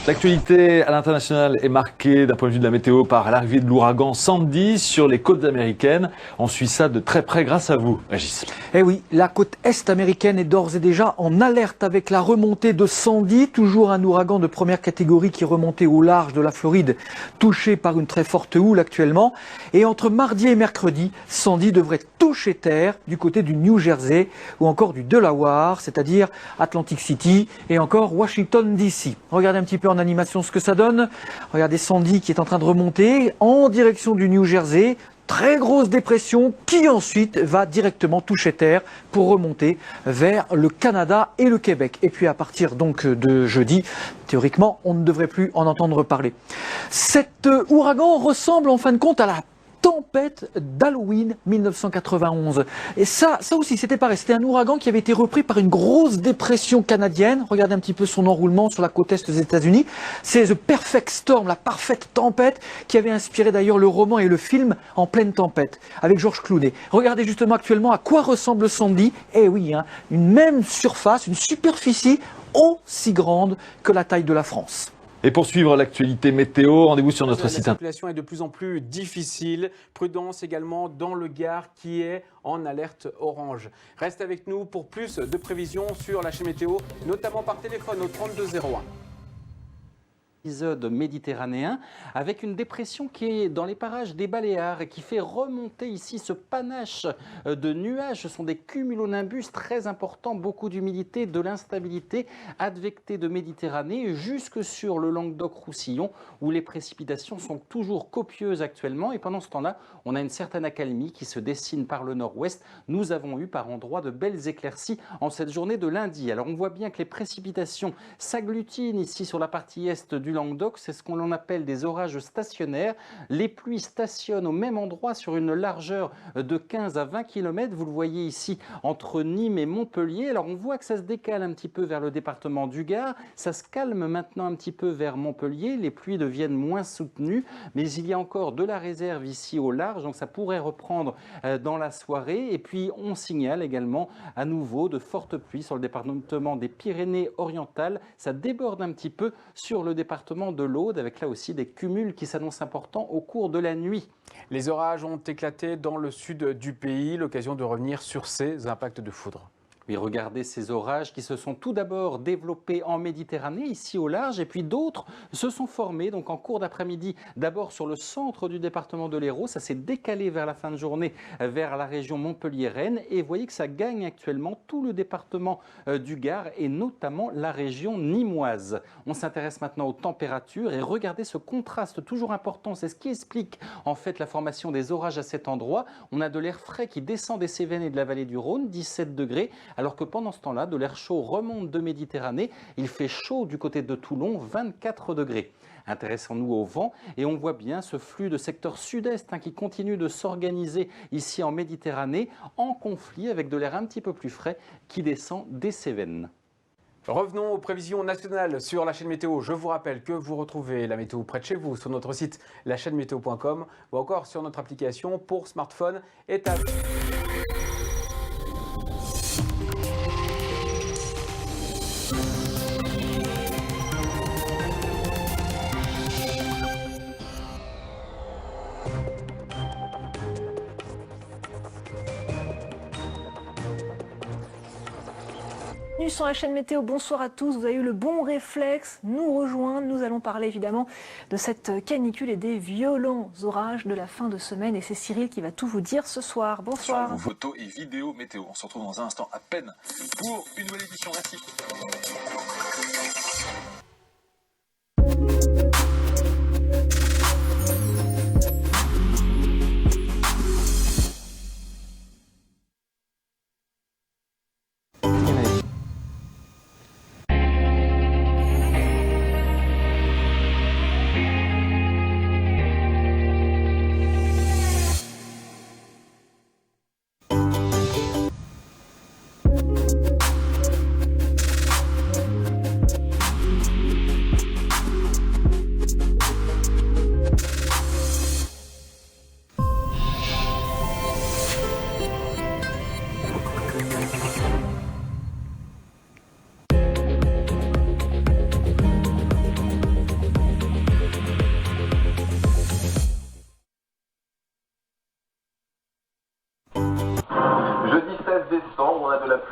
L'actualité à l'international est marquée d'un point de vue de la météo par l'arrivée de l'ouragan Sandy sur les côtes américaines. On suit ça de très près grâce à vous, Régis. Eh oui, la côte est américaine est d'ores et déjà en alerte avec la remontée de Sandy, toujours un ouragan de première catégorie qui remontait au large de la Floride, touché par une très forte houle actuellement. Et entre mardi et mercredi, Sandy devrait toucher terre du côté du New Jersey ou encore du Delaware, c'est-à-dire Atlantic City et encore Washington DC. Regardez un petit peu en animation ce que ça donne. Regardez Sandy qui est en train de remonter en direction du New Jersey. Très grosse dépression qui ensuite va directement toucher terre pour remonter vers le Canada et le Québec. Et puis à partir donc de jeudi, théoriquement, on ne devrait plus en entendre parler. Cet ouragan ressemble en fin de compte à la tempête d'Halloween 1991. Et ça aussi, c'était pareil. C'était un ouragan qui avait été repris par une grosse dépression canadienne. Regardez un petit peu son enroulement sur la côte est des États-Unis. C'est The Perfect Storm, la parfaite tempête, qui avait inspiré d'ailleurs le roman et le film En pleine tempête, avec Georges Clooney. Regardez justement actuellement à quoi ressemble Sandy. Eh oui, une même surface, une superficie aussi grande que la taille de la France. Et pour suivre l'actualité météo, rendez-vous sur notre site internet. La circulation est de plus en plus difficile. Prudence également dans le Gard qui est en alerte orange. Reste avec nous pour plus de prévisions sur la chaîne météo, notamment par téléphone au 3201. Épisode méditerranéen avec une dépression qui est dans les parages des Baléares et qui fait remonter ici ce panache de nuages. Ce sont des cumulonimbus très importants, beaucoup d'humidité, de l'instabilité advectée de Méditerranée jusque sur le Languedoc-Roussillon où les précipitations sont toujours copieuses actuellement et pendant ce temps-là, on a une certaine accalmie qui se dessine par le nord-ouest. Nous avons eu par endroits de belles éclaircies en cette journée de lundi. Alors on voit bien que les précipitations s'agglutinent ici sur la partie est du Languedoc, c'est ce qu'on appelle des orages stationnaires. Les pluies stationnent au même endroit sur une largeur de 15 à 20 km. Vous le voyez ici entre Nîmes et Montpellier. Alors on voit que ça se décale un petit peu vers le département du Gard. Ça se calme maintenant un petit peu vers Montpellier. Les pluies deviennent moins soutenues, mais il y a encore de la réserve ici au large, donc ça pourrait reprendre dans la soirée. Et puis on signale également à nouveau de fortes pluies sur le département des Pyrénées-Orientales. Ça déborde un petit peu sur le département de l'Aude, avec là aussi des cumuls qui s'annoncent importants au cours de la nuit. Les orages ont éclaté dans le sud du pays, l'occasion de revenir sur ces impacts de foudre. Oui, regardez ces orages qui se sont tout d'abord développés en Méditerranée, ici au large, et puis d'autres se sont formés donc en cours d'après-midi, d'abord sur le centre du département de l'Hérault, ça s'est décalé vers la fin de journée vers la région Montpellier-Rennes, et vous voyez que ça gagne actuellement tout le département du Gard, et notamment la région nîmoise. On s'intéresse maintenant aux températures, et regardez ce contraste toujours important, c'est ce qui explique en fait la formation des orages à cet endroit. On a de l'air frais qui descend des Cévennes et de la vallée du Rhône, 17 degrés, alors que pendant ce temps-là, de l'air chaud remonte de Méditerranée. Il fait chaud du côté de Toulon, 24 degrés. Intéressons-nous au vent et on voit bien ce flux de secteur sud-est qui continue de s'organiser ici en Méditerranée en conflit avec de l'air un petit peu plus frais qui descend des Cévennes. Revenons aux prévisions nationales sur la chaîne météo. Je vous rappelle que vous retrouvez la météo près de chez vous sur notre site lachaînemétéo.com ou encore sur notre application pour smartphone et tablette. Bienvenue sur la chaîne météo, bonsoir à tous, vous avez eu le bon réflexe, nous rejoindre, nous allons parler évidemment de cette canicule et des violents orages de la fin de semaine et c'est Cyril qui va tout vous dire ce soir, bonsoir. Sur vos photos et vidéos météo, on se retrouve dans un instant à peine pour une nouvelle édition, merci.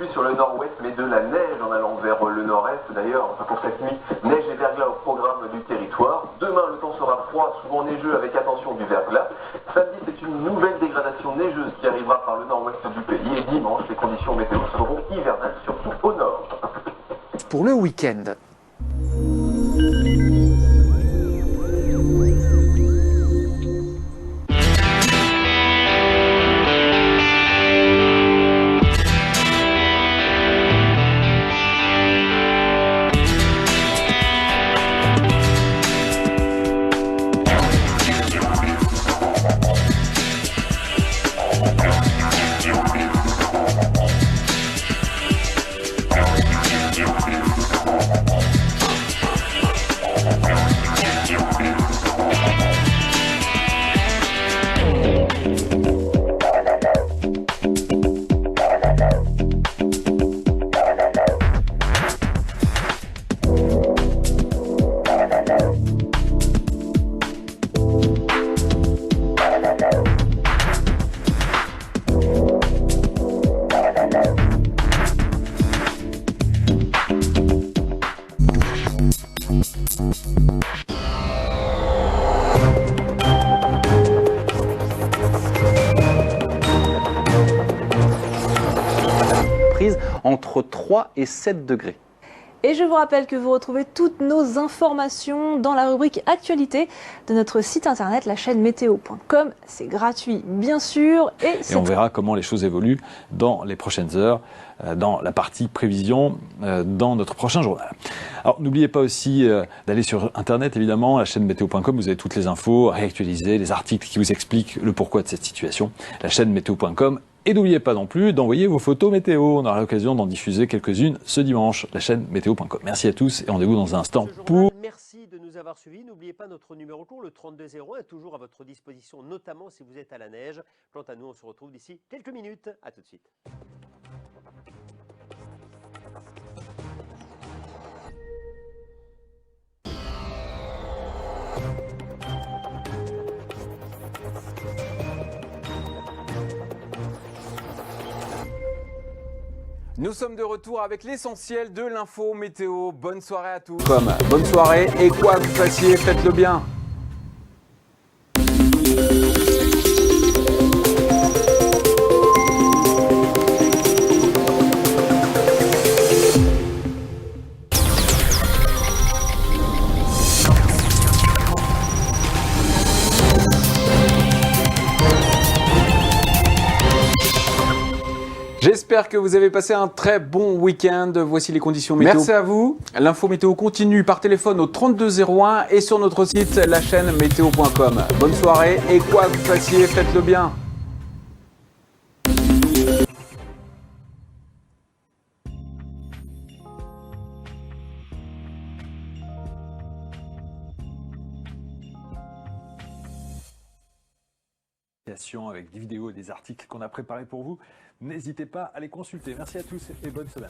pluie sur le nord-ouest, mais de la neige en allant vers le nord-est. D'ailleurs, pour cette nuit, neige et verglas au programme du territoire. Demain, le temps sera froid, souvent neigeux, avec attention du verglas. Samedi, c'est une nouvelle dégradation neigeuse qui arrivera par le nord-ouest du pays. Et dimanche, les conditions météo seront hivernales, surtout au nord. Pour le week-end. Entre 3 et 7 degrés. Et je vous rappelle que vous retrouvez toutes nos informations dans la rubrique Actualité de notre site internet, la chaîne météo.com. C'est gratuit, bien sûr. Et on verra comment les choses évoluent dans les prochaines heures, dans la partie prévision, dans notre prochain journal. Alors, n'oubliez pas aussi d'aller sur internet, évidemment, la chaîne météo.com. Vous avez toutes les infos réactualisées, les articles qui vous expliquent le pourquoi de cette situation. La chaîne météo.com. Et n'oubliez pas non plus d'envoyer vos photos météo. On aura l'occasion d'en diffuser quelques-unes ce dimanche. La chaîne météo.com. Merci à tous et rendez-vous dans un instant pour... Merci de nous avoir suivis. N'oubliez pas notre numéro court, le 3201, est toujours à votre disposition, notamment si vous êtes à la neige. Quant à nous, on se retrouve d'ici quelques minutes. À tout de suite. Nous sommes de retour avec l'essentiel de l'info météo. Bonne soirée à tous. Bonne soirée et quoi que vous fassiez, faites-le bien. J'espère que vous avez passé un très bon week-end. Voici les conditions météo. Merci à vous. L'info météo continue par téléphone au 3201 et sur notre site, la chaîne météo.com. Bonne soirée et quoi que vous fassiez, faites-le bien. Avec des vidéos et des articles qu'on a préparés pour vous. N'hésitez pas à les consulter. Merci à tous et bonne semaine.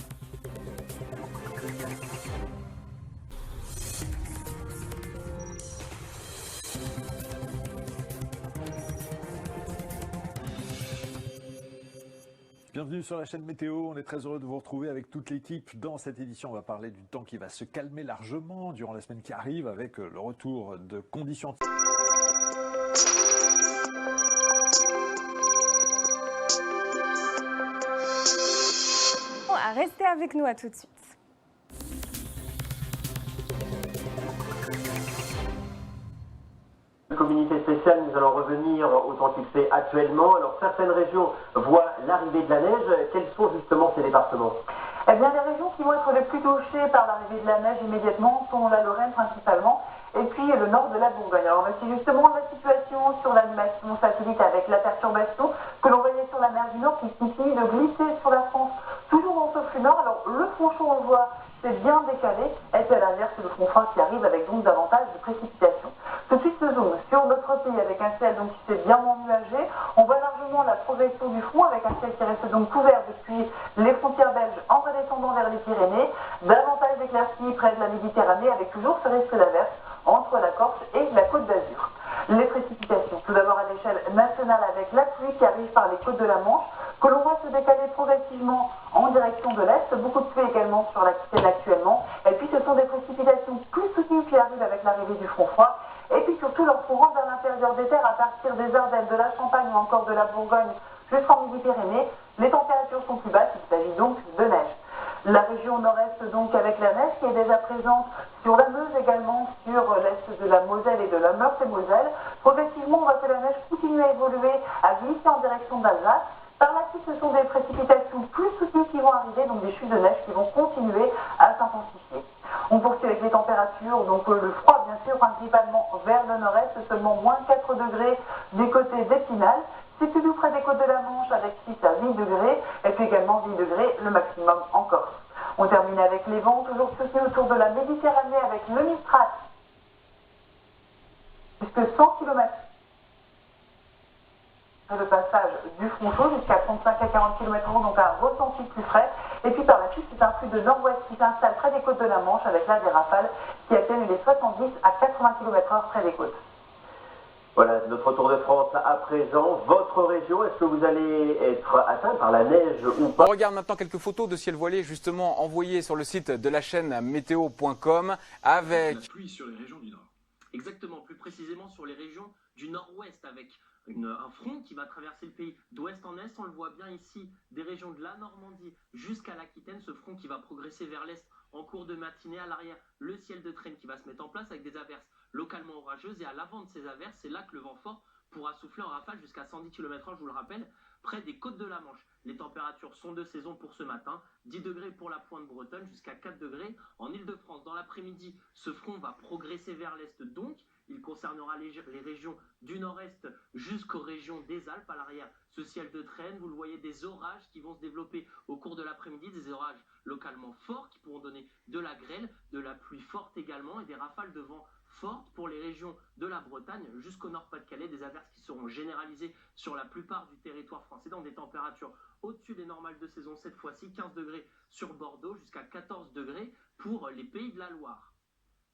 Bienvenue sur la chaîne Météo, on est très heureux de vous retrouver avec toute l'équipe. Dans cette édition, on va parler du temps qui va se calmer largement durant la semaine qui arrive avec le retour de conditions. Restez avec nous, à tout de suite. Communiqué spécial, nous allons revenir au temps qu'il fait actuellement. Alors certaines régions voient l'arrivée de la neige. Quels sont justement ces départements? Eh bien, les régions qui vont être les plus touchées par l'arrivée de la neige immédiatement sont la Lorraine principalement, et puis le nord de la Bourgogne. Alors voici justement la situation sur l'animation satellite avec la perturbation que l'on voyait sur la mer du Nord qui continue de glisser sur la France, toujours dans ce flux nord. Alors le front chaud, on le voit, c'est bien décalé, et c'est à l'inverse le front froid qui arrive avec donc davantage de précipitations. Tout de suite, ce zoom sur notre pays avec un ciel donc qui s'est bien ennuagé. On voit largement la progression du front avec un ciel qui reste donc couvert depuis les frontières belges en redescendant vers les Pyrénées. Davantage d'éclaircies près de la Méditerranée avec toujours ce risque d'averse entre la Corse et la Côte d'Azur. Les précipitations, tout d'abord à l'échelle nationale avec la pluie qui arrive par les côtes de la Manche, que l'on voit se décaler progressivement en direction de l'Est. Beaucoup de pluie également sur l'Aquitaine actuellement. Et puis ce sont des précipitations plus soutenues qui arrivent avec l'arrivée du front froid. Et puis surtout lorsqu'on rentre vers l'intérieur des terres à partir des Ardennes, de la Champagne ou encore de la Bourgogne jusqu'en Midi-Pyrénées, les températures sont plus basses, il s'agit donc de neige. La région nord-est donc avec la neige qui est déjà présente sur la Meuse également, sur l'est de la Moselle et de la Meurthe-et-Moselle. Progressivement, on voit que la neige continue à évoluer, à glisser en direction d'Alsace. Par la suite, ce sont des précipitations plus soutenues qui vont arriver, donc des chutes de neige qui vont continuer à s'intensifier. On poursuit avec les températures, donc le froid bien sûr, principalement vers le nord-est, seulement moins 4 degrés du côté d'Épinal. C'est plus doux près des côtes de la Manche avec 6 à 8 degrés, et puis également 10 degrés le maximum en Corse. On termine avec les vents, toujours soutenus autour de la Méditerranée avec le Mistral, jusqu'à 100 km. Le passage du front chaud jusqu'à 35 à 40 km/h, donc un ressenti plus frais. Et puis par la suite, c'est un flux de nord-ouest qui s'installe près des côtes de la Manche avec là des rafales qui atteignent les 70 à 80 km/h près des côtes. Voilà, notre Tour de France à présent. Votre région, est-ce que vous allez être atteint par la neige ou pas? On regarde maintenant quelques photos de ciel voilé justement envoyées sur le site de la chaîne météo.com avec la pluie sur les régions du nord. Exactement, plus précisément sur les régions du nord-ouest avec un front qui va traverser le pays d'ouest en est. On le voit bien ici, des régions de la Normandie jusqu'à l'Aquitaine, ce front qui va progresser vers l'est en cours de matinée. À l'arrière, le ciel de traîne qui va se mettre en place avec des averses localement orageuses. Et à l'avant de ces averses, c'est là que le vent fort pourra souffler en rafale jusqu'à 110 km/h, je vous le rappelle, près des côtes de la Manche. Les températures sont de saison pour ce matin, 10 degrés pour la pointe bretonne jusqu'à 4 degrés en Ile-de-France. Dans l'après-midi, ce front va progresser vers l'est, donc il concernera les régions du nord-est jusqu'aux régions des Alpes. À l'arrière, ce ciel de traîne, vous le voyez, des orages qui vont se développer au cours de l'après-midi, des orages localement forts qui pourront donner de la grêle, de la pluie forte également et des rafales de vent fortes pour les régions de la Bretagne jusqu'au Nord-Pas-de-Calais, des averses qui seront généralisées sur la plupart du territoire français dans des températures au-dessus des normales de saison cette fois-ci, 15 degrés sur Bordeaux jusqu'à 14 degrés pour les Pays de la Loire.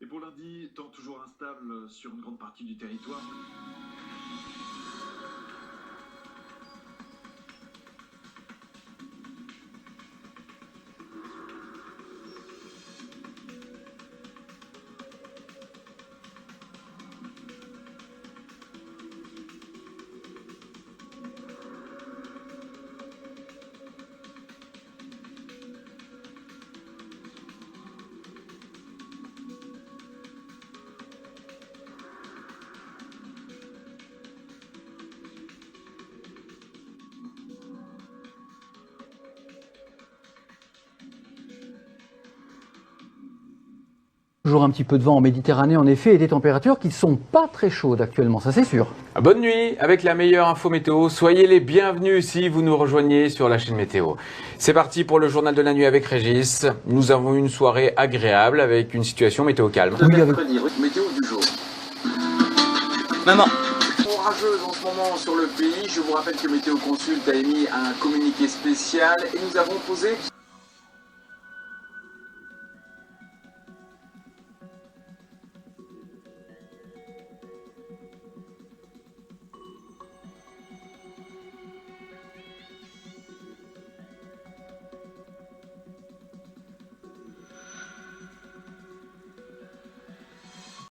Et pour lundi, temps toujours instable sur une grande partie du territoire. Toujours un petit peu de vent en Méditerranée en effet et des températures qui ne sont pas très chaudes actuellement, ça c'est sûr. Bonne nuit avec la meilleure info météo. Soyez les bienvenus si vous nous rejoignez sur la chaîne météo. C'est parti pour le journal de la nuit avec Régis. Nous avons eu une soirée agréable avec une situation météo calme. Oui, mercredi, météo du jour. Maman. Orageuse en ce moment sur le pays. Je vous rappelle que Météo Consult a émis un communiqué spécial et nous avons posé